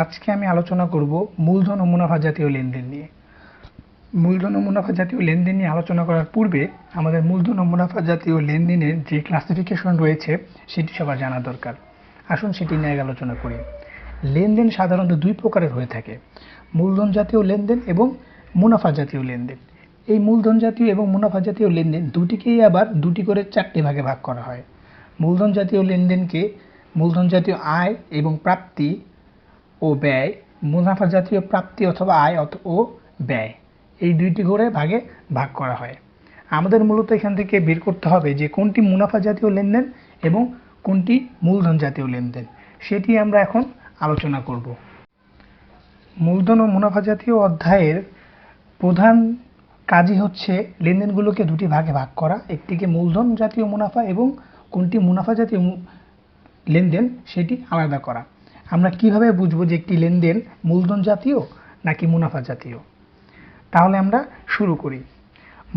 আজকে আমি আলোচনা করব মূলধন ও মুনাফা জাতীয় লেনদেন নিয়ে। মূলধন ও মুনাফা জাতীয় লেনদেন নিয়ে আলোচনা করার পূর্বে আমাদের মূলধন ও মুনাফা জাতীয় লেনদেনের যে ক্লাসিফিকেশন রয়েছে সেটি সবার জানা দরকার। আসুন সেটি নিয়ে আলোচনা করি। লেনদেন সাধারণত দুই প্রকারের হয়ে থাকে: মূলধন জাতীয় লেনদেন এবং মুনাফা জাতীয় লেনদেন। এই মূলধন জাতীয় এবং মুনাফা জাতীয় লেনদেন দুটিকেই আবার দুটি করে চারটি ভাগে ভাগ করা হয়। মূলধন জাতীয় লেনদেনকে মূলধন জাতীয় আয় এবং প্রাপ্তি ও ব্যয়, মুনাফা জাতীয় প্রাপ্তি অথবা আয় ও ব্যয়, এই দুইটি করে ভাগে ভাগ করা হয়। আমাদের মূলত এখান থেকে বের করতে হবে যে কোনটি মুনাফা জাতীয় লেনদেন এবং কোনটি মূলধন জাতীয় লেনদেন, সেটি আমরা এখন আলোচনা করব। মূলধন ও মুনাফা জাতীয় অধ্যায়ের প্রধান কাজই হচ্ছে লেনদেনগুলোকে দুটি ভাগে ভাগ করা, একটিকে মূলধন জাতীয় মুনাফা এবং কোনটি মুনাফা জাতীয় লেনদেন সেটি আলাদা করা। আমরা কিভাবে বুঝবো যে একটি লেনদেন মূলধন জাতীয় নাকি মুনাফা জাতীয়? তাহলে আমরা শুরু করি।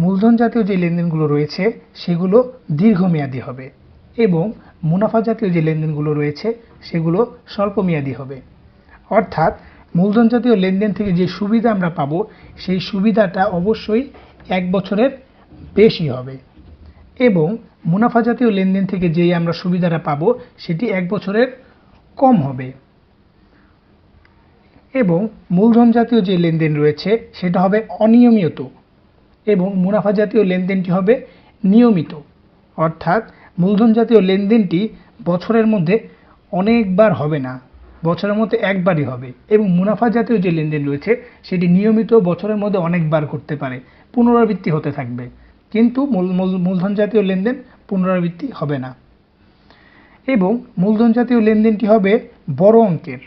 মূলধন জাতীয় যে লেনদেনগুলো রয়েছে সেগুলো দীর্ঘমেয়াদী হবে এবং মুনাফা জাতীয় যে লেনদেনগুলো রয়েছে সেগুলো স্বল্পমেয়াদী হবে। অর্থাৎ মূলধন জাতীয় লেনদেন থেকে যে সুবিধা আমরা পাবো সেই সুবিধাটা অবশ্যই 1 বছরের বেশি হবে এবং মুনাফা জাতীয় লেনদেন থেকে যেই আমরা সুবিধাটা পাবো সেটি 1 বছরের কম হবে। এবং মূলধন জাতীয় যে লেনদেন রয়েছে সেটা হবে অনিয়মিত এবং মুনাফা জাতীয় লেনদেনটি হবে নিয়মিত। অর্থাৎ মূলধন জাতীয় লেনদেনটি বছরের মধ্যে অনেকবার হবে না, বছরের মধ্যে একবারই হবে, এবং মুনাফা জাতীয় যে লেনদেন রয়েছে সেটি নিয়মিত বছরের মধ্যে অনেকবার করতে পারে, পুনরাবৃত্তি হতে থাকবে, কিন্তু মূলধন জাতীয় লেনদেন পুনরাবৃত্তি হবে না। এবং মূলধন জাতীয় লেনদেনটি হবে বড় অঙ্কের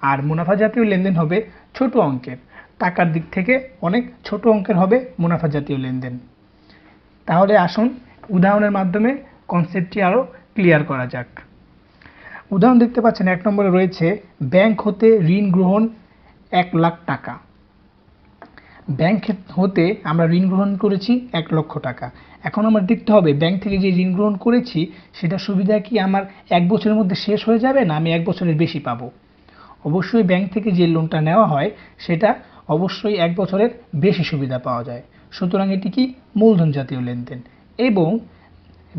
আর মুনাফা জাতীয় লেনদেন হবে ছোট অঙ্কের। টাকার দিক থেকে অনেক ছোট অঙ্কের হবে মুনাফা জাতীয় লেনদেন। তাহলে আসুন উদাহরণের মাধ্যমে কনসেপ্টটি আরও ক্লিয়ার করা যাক। উদাহরণ দেখতে পাচ্ছেন 1 নম্বরে রয়েছে ব্যাংক হতে ঋণ গ্রহণ 1 লাখ টাকা। ব্যাংক হতে আমরা ঋণ গ্রহণ করেছি 1 লক্ষ টাকা। এখন আমার দেখতে হবে ব্যাংক থেকে যে ঋণ গ্রহণ করেছি সেটা সুবিধা কি আমার 1 বছরের মধ্যে শেষ হয়ে যাবে না আমি 1 বছরের বেশি পাবো? অবশ্যই ব্যাংক থেকে যে লোনটা নেওয়া হয় সেটা অবশ্যই 1 বছরের বেশি সুবিধা পাওয়া যায়। সুতরাং এটি কি মূলধন জাতীয় লেনদেন। এবং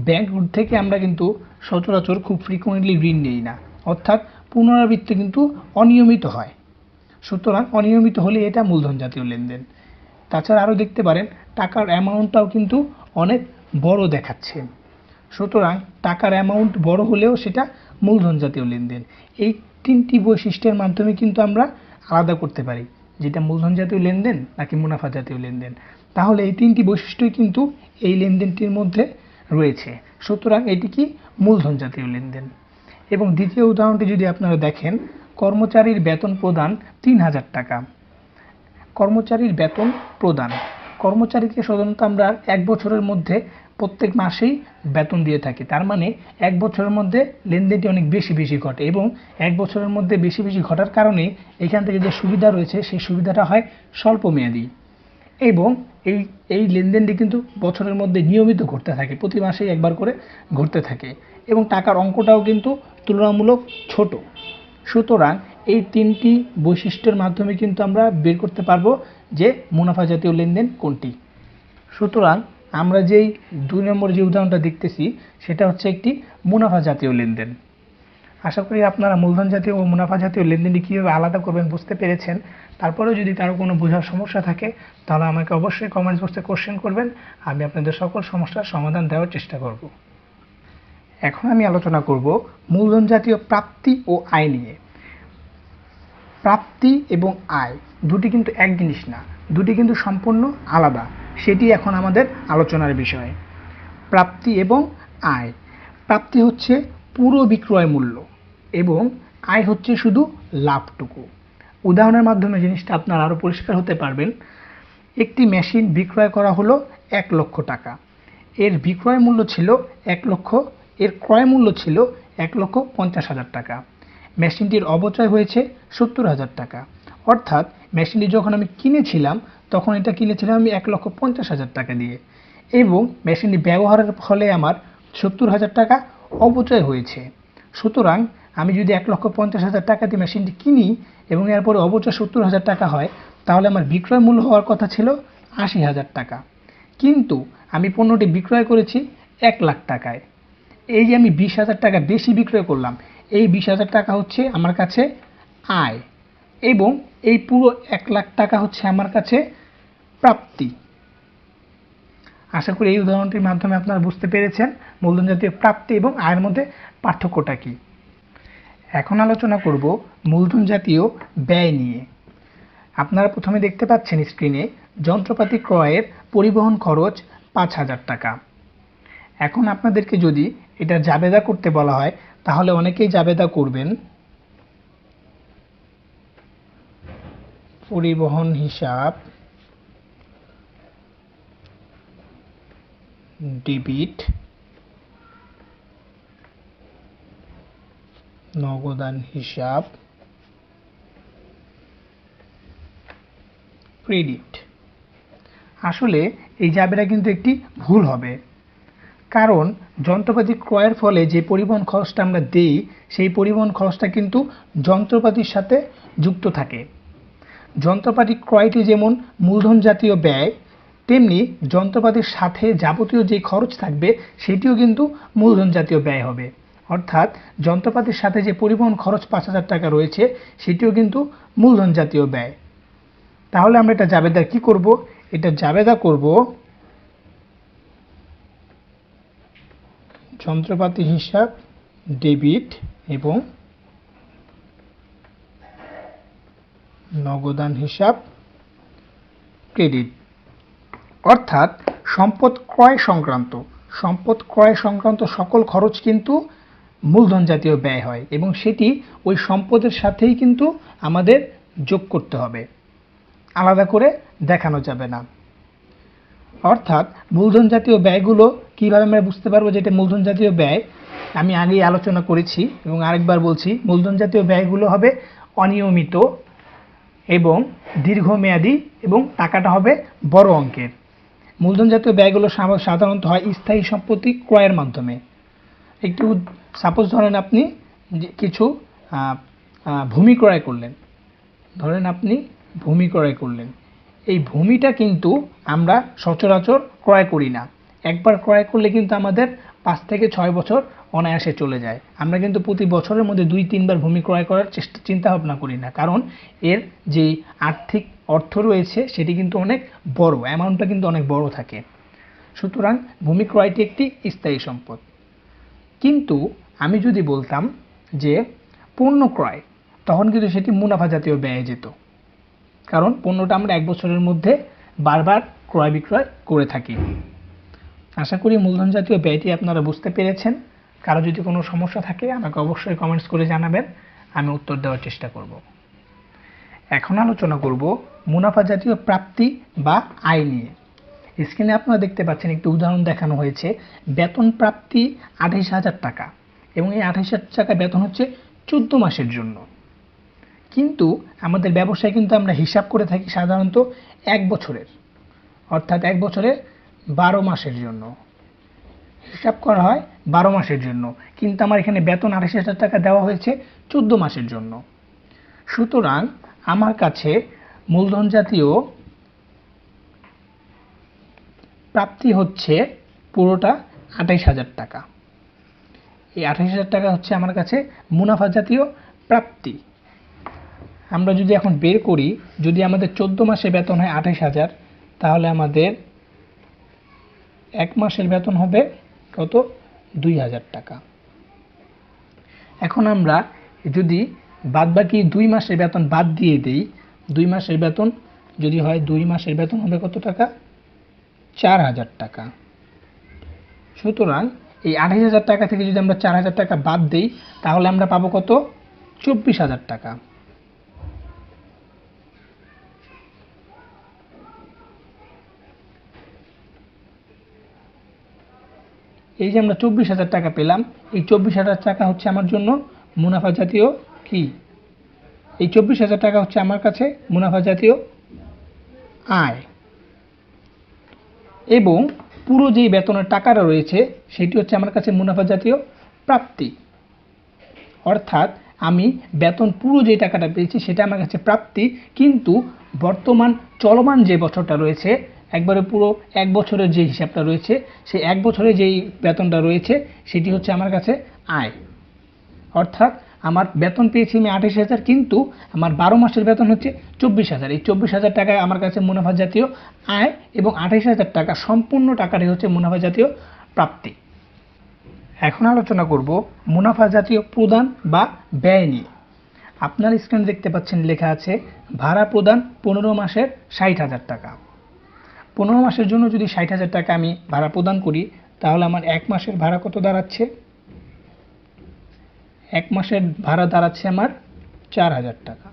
ব্যাংক থেকে আমরা কিন্তু সচরাচর খুব ফ্রিকোয়েন্টলি ঋণ নেই না, অর্থাৎ পুনরাবৃত্তি কিন্তু অনিয়মিত হয়। সুতরাং অনিয়মিত হলে এটা মূলধন জাতীয় লেনদেন। তাছাড়া আরও দেখতে পারেন টাকার অ্যামাউন্টটাও কিন্তু অনেক বড় দেখাচ্ছে। সুতরাং টাকার অ্যামাউন্ট বড় হলেও সেটা মূলধন জাতীয় লেনদেন। এই 3টি বৈশিষ্ট্যের মাধ্যমে কিন্তু আমরা আলাদা করতে পারি যেটা মূলধন জাতীয় লেনদেন নাকি মুনাফা জাতীয় লেনদেন। তাহলে এই 3টি বৈশিষ্ট্যই কিন্তু এই লেনদেনটির মধ্যে রয়েছে। সুতরাং এটি কি মূলধন জাতীয় লেনদেন। এবং দ্বিতীয় উদাহরণটি যদি আপনারা দেখেন, কর্মচারীর বেতন প্রদান 3000 টাকা। কর্মচারীর বেতন প্রদান, কর্মচারীকে সাধারণত আমরা 1 বছরের মধ্যে প্রত্যেক মাসেই বেতন দিয়ে থাকি। তার মানে 1 বছরের মধ্যে লেনদেনটি অনেক বেশি ঘটে এবং 1 বছরের মধ্যে বেশি ঘটার কারণে এখান থেকে যে সুবিধা রয়েছে সেই সুবিধাটা হয় স্বল্পমেয়াদী। এবং এই লেনদেনটি কিন্তু বছরের মধ্যে নিয়মিত ঘটতে থাকে, প্রতি মাসেই একবার করে ঘটতে থাকে এবং টাকার অঙ্কটাও কিন্তু তুলনামূলক ছোট। সুতরাং এই 3টি বৈশিষ্ট্যের মাধ্যমে কিন্তু আমরা বের করতে পারবো যে মুনাফা জাতীয় লেনদেন কোনটি। সুতরাং আমরা যেই 2 নম্বর যে উদাহরণটা দেখতেছি সেটা হচ্ছে একটি মুনাফা জাতীয় লেনদেন। আশা করি আপনারা মূলধন জাতীয় ও মুনাফা জাতীয় লেনদেনটি কীভাবে আলাদা করবেন বুঝতে পেরেছেন। তারপরেও যদি কারো কোনো বোঝার সমস্যা থাকে তাহলে আমাকে অবশ্যই কমেন্টস বক্সে কোশ্চেন করবেন, আমি আপনাদের সকল সমস্যার সমাধান দেওয়ার চেষ্টা করব। এখন আমি আলোচনা করব মূলধন জাতীয় প্রাপ্তি ও আয় নিয়ে। প্রাপ্তি এবং আয় দুটি কিন্তু এক জিনিস না, দুটি কিন্তু সম্পূর্ণ আলাদা। সেটি এখন আমাদের আলোচনার বিষয়। প্রাপ্তি এবং আয়। প্রাপ্তি হচ্ছে পুরো বিক্রয় মূল্য এবং আয় হচ্ছে শুধু লাভটুকু। উদাহরণের মাধ্যমে জিনিসটা আপনারা আরও পরিষ্কার হতে পারবেন। একটি মেশিন বিক্রয় করা হলো 1 লক্ষ টাকা। এর বিক্রয় মূল্য ছিল 1 লক্ষ, এর ক্রয় মূল্য ছিল 1,50,000 টাকা। মেশিনটির অপচয় হয়েছে 70,000 টাকা। অর্থাৎ মেশিনটি যখন আমি কিনেছিলাম তখন এটা কিনেছিলাম আমি 1,50,000 টাকা দিয়ে এবং মেশিনটি ব্যবহারের ফলে আমার 70,000 টাকা অপচয় হয়েছে। সুতরাং আমি যদি 1,50,000 টাকা দিয়ে মেশিনটি কিনি এবং এরপরে অবচয় 70,000 টাকা হয়, তাহলে আমার বিক্রয় মূল্য হওয়ার কথা ছিল 80,000 টাকা, কিন্তু আমি পণ্যটি বিক্রয় করেছি 1,00,000 টাকায়। এই যে আমি 20,000 টাকা বেশি বিক্রয় করলাম, এই 20,000 টাকা হচ্ছে আমার কাছে আয়, এবং এই পুরো 1,00,000 টাকা হচ্ছে আমার কাছে প্রাপ্তি। আশা করি এই উদাহরণটির মাধ্যমে আপনারা বুঝতে পেরেছেন মূলধন জাতীয় প্রাপ্তি এবং আয়ের মধ্যে পার্থক্যটা কী। এখন আলোচনা করব মূলধন জাতীয় ব্যয় নিয়ে। আপনারা প্রথমে দেখতে পাচ্ছেন স্ক্রিনে যন্ত্রপাতি ক্রয়ের পরিবহন খরচ 5,000 টাকা। এখন আপনাদেরকে যদি এটা জাবেদা করতে বলা হয়, তাহলে অনেকেই জাবেদা করবেন পরিবহন হিসাব ডেবিট নগদান হিসাব ক্রেডিট। আসলে এই জাবেদা কিন্তু একটি ভুল হবে, কারণ যন্ত্রপাতি ক্রয়ের ফলে যে পরিবহন খরচটা আমরা দেই, সেই পরিবহন খরচটা কিন্তু যন্ত্রপাতির সাথে যুক্ত থাকে। যন্ত্রপাতি ক্রয়টি যেমন মূলধন জাতীয় ব্যয়, তেমনি যন্ত্রপাতির সাথে যাবতীয় যে খরচ থাকবে সেটিও কিন্তু মূলধন জাতীয় ব্যয় হবে। অর্থাৎ যন্ত্রপাতির সাথে যে পরিবহন খরচ 5,000 টাকা রয়েছে সেটিও কিন্তু মূলধন জাতীয় ব্যয়। তাহলে আমরা এটা জাবেদা কি করব? এটা জাবেদা করব যন্ত্রপাতি হিসাব ডেবিট এবং নগদান হিসাব ক্রেডিট। অর্থাৎ সম্পদ ক্রয় সংক্রান্ত সকল খরচ কিন্তু মূলধন জাতীয় ব্যয় হয়, এবং সেটি ওই সম্পদের সাথেই কিন্তু আমাদের যোগ করতে হবে, আলাদা করে দেখানো যাবে না। অর্থাৎ মূলধন জাতীয় ব্যয়গুলো কীভাবে আমরা বুঝতে পারবো যে এটা মূলধন জাতীয় ব্যয়? আমি আগেই আলোচনা করেছি এবং আরেকবার বলছি, মূলধন জাতীয় ব্যয়গুলো হবে অনিয়মিত এবং দীর্ঘমেয়াদী এবং টাকাটা হবে বড় অঙ্কের। মূলধন জাতীয় ব্যয়গুলো সাধারণত হয় স্থায়ী সম্পত্তি ক্রয়ের মাধ্যমে। একটু সাপোজ ধরেন আপনি কিছু ভূমি ক্রয় করলেন, এই ভূমিটা কিন্তু আমরা সচরাচর ক্রয় করি না। একবার ক্রয় করলে কিন্তু আমাদের 5 থেকে 6 বছর অনায়াসে চলে যায়। আমরা কিন্তু প্রতি বছরের মধ্যে 2-3 বার ভূমি ক্রয় করার চিন্তা ভাবনা করি না, কারণ এর যে আর্থিক অর্থ রয়েছে সেটি কিন্তু অনেক বড়, অ্যামাউন্টটা কিন্তু অনেক বড় থাকে। সুতরাং ভূমি ক্রয়টি একটি স্থায়ী সম্পদ। কিন্তু আমি যদি বলতাম যে পণ্য ক্রয়, তখন কিন্তু সেটি মুনাফা জাতীয় ব্যয়ে যেত, কারণ পণ্যটা আমরা 1 বছরের মধ্যে বারবার ক্রয় বিক্রয় করে থাকি। আশা করি মূলধন জাতীয় ব্যয়টি আপনারা বুঝতে পেরেছেন। কারো যদি কোনো সমস্যা থাকে আমাকে অবশ্যই কমেন্টস করে জানাবেন, আমি উত্তর দেওয়ার চেষ্টা করব। এখন আলোচনা করব মুনাফা জাতীয় প্রাপ্তি বা আয় নিয়ে। স্ক্রিনে আপনারা দেখতে পাচ্ছেন একটি উদাহরণ দেখানো হয়েছে, বেতন প্রাপ্তি 28,000 টাকা, এবং এই 28,000 টাকা বেতন হচ্ছে 14 মাসের জন্য। কিন্তু আমাদের ব্যবসায় কিন্তু আমরা হিসাব করে থাকি সাধারণত 1 বছরের, অর্থাৎ 1 বছরে 12 মাসের জন্য হিসাব করা হয়, 12 মাসের জন্য। কিন্তু আমার এখানে বেতন 28,000 টাকা দেওয়া হয়েছে 14 মাসের জন্য। সুতরাং আমার কাছে মূলধন জাতীয় প্রাপ্তি হচ্ছে পুরোটা 28,000 টাকা। এই 28,000 টাকা হচ্ছে আমার কাছে মুনাফা জাতীয় প্রাপ্তি। আমরা যদি এখন বের করি, যদি আমাদের 14 মাসে বেতন হয় 28,000, তাহলে আমাদের 1 মাসের বেতন হবে কত? 2,000 টাকা। এখন আমরা যদি বাদবাকি 2 মাসের বেতন বাদ দিয়ে দেই, 2 মাসের বেতন যদি হয়, 2 মাসের বেতন হবে কত টাকা? 4,000 টাকা। সুতরাং এই 28,000 টাকা থেকে যদি আমরা 4,000 টাকা বাদ দেই, তাহলে আমরা পাবো কত? 24,000 টাকা। এই যে আমরা 24,000 টাকা পেলাম, এই 24,000 টাকা হচ্ছে আমার জন্য মুনাফা জাতীয় কি? এই 24,000 টাকা হচ্ছে আমার কাছে মুনাফা জাতীয় আয়, এবং পুরো যেই বেতনের টাকাটা রয়েছে সেটি হচ্ছে আমার কাছে মুনাফা জাতীয় প্রাপ্তি। অর্থাৎ আমি বেতন পুরো যে টাকাটা পেয়েছি সেটা আমার কাছে প্রাপ্তি, কিন্তু বর্তমান চলমান যে বছরটা রয়েছে, একবারে পুরো 1 বছরের যে হিসাবটা রয়েছে, সেই 1 বছরে যেই বেতনটা রয়েছে সেটি হচ্ছে আমার কাছে আয়। অর্থাৎ আমার বেতন পেয়েছি আমি 28,000, কিন্তু আমার 12 মাসের বেতন হচ্ছে 24,000। এই 24,000 টাকায় আমার কাছে মুনাফা জাতীয় আয়, এবং 28,000 টাকা সম্পূর্ণ টাকাটাই হচ্ছে মুনাফা জাতীয় প্রাপ্তি। এখন আলোচনা করব মুনাফা জাতীয় প্রদান বা ব্যয় নিয়ে। আপনার স্ক্রিনে দেখতে পাচ্ছেন লেখা আছে ভাড়া প্রদান 15 মাসের 60,000 টাকা। 15 মাসের জন্য যদি 60,000 টাকা আমি ভাড়া প্রদান করি, তাহলে আমার 1 মাসের ভাড়া কত দাঁড়াচ্ছে? 1 মাসের ভাড়া দাঁড়াচ্ছে আমার 4,000 টাকা।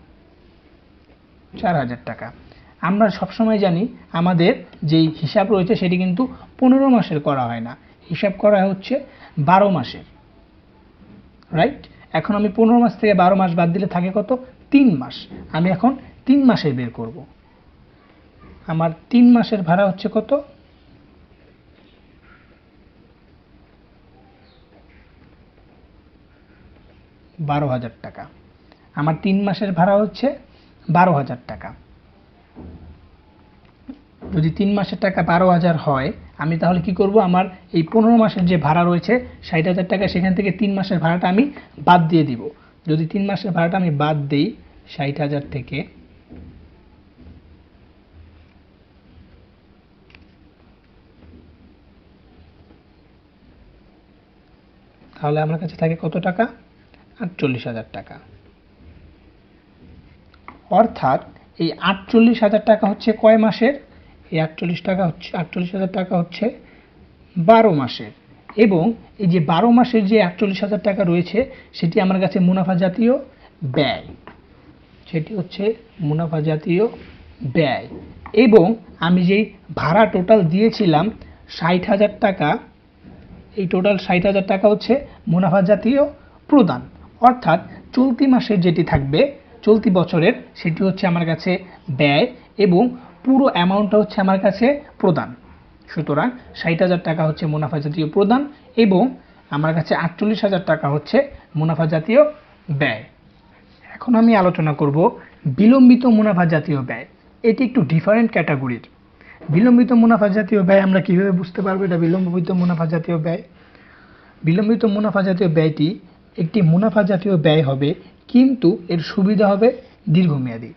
4,000 টাকা। আমরা সবসময় জানি আমাদের যেই হিসাব রয়েছে সেটি কিন্তু 15 মাসের করা হয় না, হিসাব করা হচ্ছে 12 মাসের, রাইট? এখন আমি 15 মাস থেকে 12 মাস বাদ দিলে থাকে কত? 3 মাস। আমি এখন 3 মাসের বের করব। আমার 3 মাসের ভাড়া হচ্ছে কত? 12,000 টাকা। আমার 3 মাসের ভাড়া হচ্ছে 12,000 টাকা। যদি 3 মাসের টাকা 12,000 হয়, আমি তাহলে কি করব? আমার এই 15 মাসের যে ভাড়া রয়েছে 60,000 টাকা, সেখান থেকে 3 মাসের ভাড়াটা আমি বাদ দিয়ে দিব। যদি 3 মাসের ভাড়াটা আমি বাদ দেই 60,000 থেকে, তাহলে আমার কাছে থাকে কত টাকা? 48,000 টাকা। অর্থাৎ এই 48,000 টাকা হচ্ছে কয় মাসের? এই 48,000 টাকা হচ্ছে 12 মাসের। এবং এই যে 12 মাসের যে 48,000 টাকা রয়েছে সেটি আমার কাছে মুনাফা জাতীয় ব্যয়। সেটি হচ্ছে মুনাফা জাতীয় ব্যয়। এবং আমি যেই ভাড়া টোটাল দিয়েছিলাম 60,000 টাকা, এই টোটাল 60,000 টাকা হচ্ছে মুনাফা জাতীয় প্রদান। অর্থাৎ চলতি মাসের যেটি থাকবে, চলতি বছরের, সেটি হচ্ছে আমার কাছে ব্যয়, এবং পুরো অ্যামাউন্টটা হচ্ছে আমার কাছে প্রদান। সুতরাং 60,000 টাকা হচ্ছে মুনাফা জাতীয় প্রদান, এবং আমার কাছে 48,000 টাকা হচ্ছে মুনাফা জাতীয় ব্যয়। এখন আমি আলোচনা করব বিলম্বিত মুনাফা জাতীয় ব্যয়। এটি একটু ডিফারেন্ট ক্যাটাগরির। বিলম্বিত মুনাফা জাতীয় ব্যয় আমরা কিভাবে বুঝতে পারবো এটা বিলম্বিত মুনাফা জাতীয় ব্যয়? বিলম্বিত মুনাফা জাতীয় ব্যয়টি একটি মুনাফা জাতীয় ব্যয় হবে, কিন্তু এর সুবিধা হবে দীর্ঘমেয়াদী।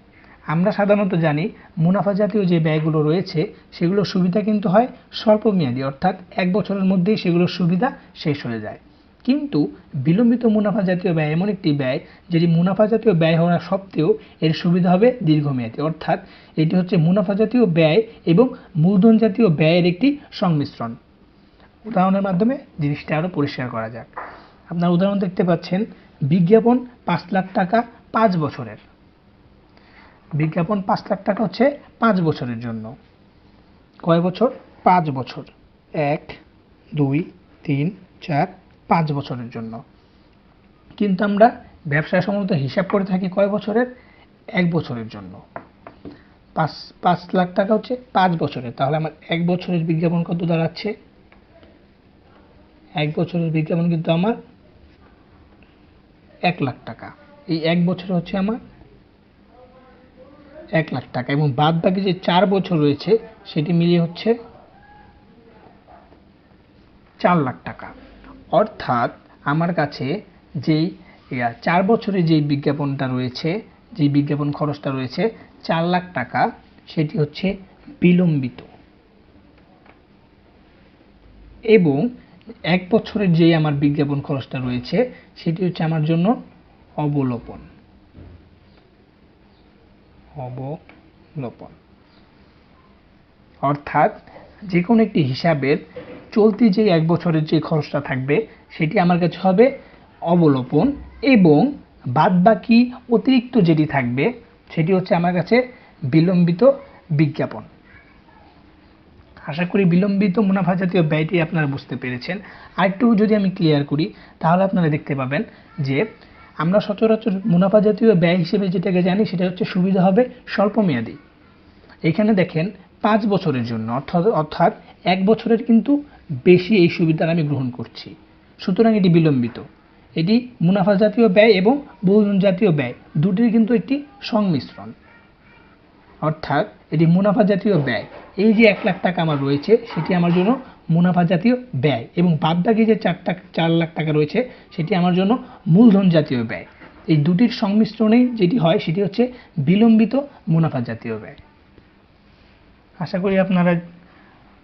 আমরা সাধারণত জানি মুনাফা জাতীয় যে ব্যয়গুলো রয়েছে সেগুলোর সুবিধা কিন্তু হয় স্বল্পমেয়াদী, অর্থাৎ 1 বছরের মধ্যেই সেগুলোর সুবিধা শেষ হয়ে যায়। কিন্তু বিলম্বিত মুনাফা জাতীয় ব্যয় এমন একটি ব্যয় যেটি মুনাফা জাতীয় ব্যয় হওয়া সত্ত্বেও এর সুবিধা হবে দীর্ঘমেয়াদী। অর্থাৎ এটি হচ্ছে মুনাফা জাতীয় ব্যয় এবং মূলধন জাতীয় ব্যয়ের একটি সংমিশ্রণ। উদাহরণের মাধ্যমে জিনিসটা আরও পরিষ্কার করা যাক। আপনার উদাহরণ দেখতে পাচ্ছেন বিজ্ঞাপন 5 লাখ টাকা 5 বছরের। বিজ্ঞাপন 5 লাখ টাকা হচ্ছে 5 বছরের জন্য। কয় বছর? 5 বছর। 1 2 3 4 5 বছরের জন্য। কিন্তু আমরা ব্যবসায় সম্ভবত হিসাব করে থাকি কয় বছরের? 1 বছরের জন্য। 5 লাখ টাকা হচ্ছে 5 বছরের, তাহলে আমার 1 বছরের বিজ্ঞাপন কত দাঁড়াচ্ছে? 1 বছরের বিজ্ঞাপন কিন্তু আমার 1 লাখ টাকা। এই 1 বছরে হচ্ছে আমার 1 লাখ টাকা, এবং বাদ বাকি যে 4 বছর রয়েছে সেটি মিলিয়ে হচ্ছে 4 লাখ টাকা। অর্থাৎ আমার কাছে যেই 4 বছরের যেই বিজ্ঞাপনটা রয়েছে, যেই বিজ্ঞাপন খরচটা রয়েছে 4 লাখ টাকা, সেটি হচ্ছে বিলম্বিত। এবং 1 বছরের যেই আমার বিজ্ঞাপন খরচটা রয়েছে সেটি হচ্ছে আমার জন্য অবলোপন। অর্থাৎ যে কোনো একটি হিসাবের চলতি যে 1 বছরের যে খরচটা থাকবে সেটি আমার কাছে হবে অবলোপন, এবং বাদবাকি অতিরিক্ত যেটি থাকবে সেটি হচ্ছে আমার কাছে বিলম্বিত বিজ্ঞাপন। আশা করি বিলম্বিত মুনাফা জাতীয় ব্যয়টি আপনারা বুঝতে পেরেছেন। আরেকটু যদি আমি ক্লিয়ার করি তাহলে আপনারা দেখতে পাবেন যে আমরা সচরাচর মুনাফা জাতীয় ব্যয় হিসেবে যেটাকে জানি সেটা হচ্ছে সুবিধা হবে স্বল্পমেয়াদী। এখানে দেখেন 5 বছরের জন্য, অর্থাৎ 1 বছরের কিন্তু বেশি এই সুবিধার আমি গ্রহণ করছি, সুতরাং এটি বিলম্বিত। এটি মুনাফা জাতীয় ব্যয় এবং মূলধন জাতীয় ব্যয় দুটির কিন্তু একটি সংমিশ্রণ। অর্থাৎ এটি মুনাফা জাতীয় ব্যয়। এই যে 1 লাখ টাকা আমার রয়েছে সেটি আমার জন্য মুনাফা জাতীয় ব্যয়, এবং বাদবাকি যে 4 লাখ টাকা রয়েছে সেটি আমার জন্য মূলধন জাতীয় ব্যয়। এই দুটির সংমিশ্রণে যেটি হয় সেটি হচ্ছে বিলম্বিত মুনাফা জাতীয় ব্যয়। আশা করি আপনারা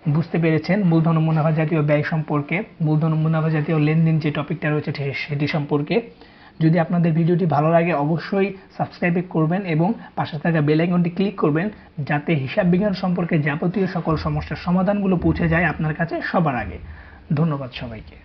বুঝতে পেরেছেন মূলধন ও মুনাফা জাতীয় ব্যয় সম্পর্কে, মূলধন ও মুনাফা জাতীয় লেনদেন যে টপিকটা রয়েছে সেটি সম্পর্কে। যদি আপনাদের ভিডিওটি ভালো লাগে অবশ্যই সাবস্ক্রাইব করবেন এবং পাশে থাকা বেল আইকনটি ক্লিক করবেন, যাতে হিসাব বিজ্ঞান সম্পর্কে যাবতীয় সকল সমস্যার সমাধানগুলো পৌঁছে যায় আপনার কাছে সবার আগে। ধন্যবাদ সবাইকে।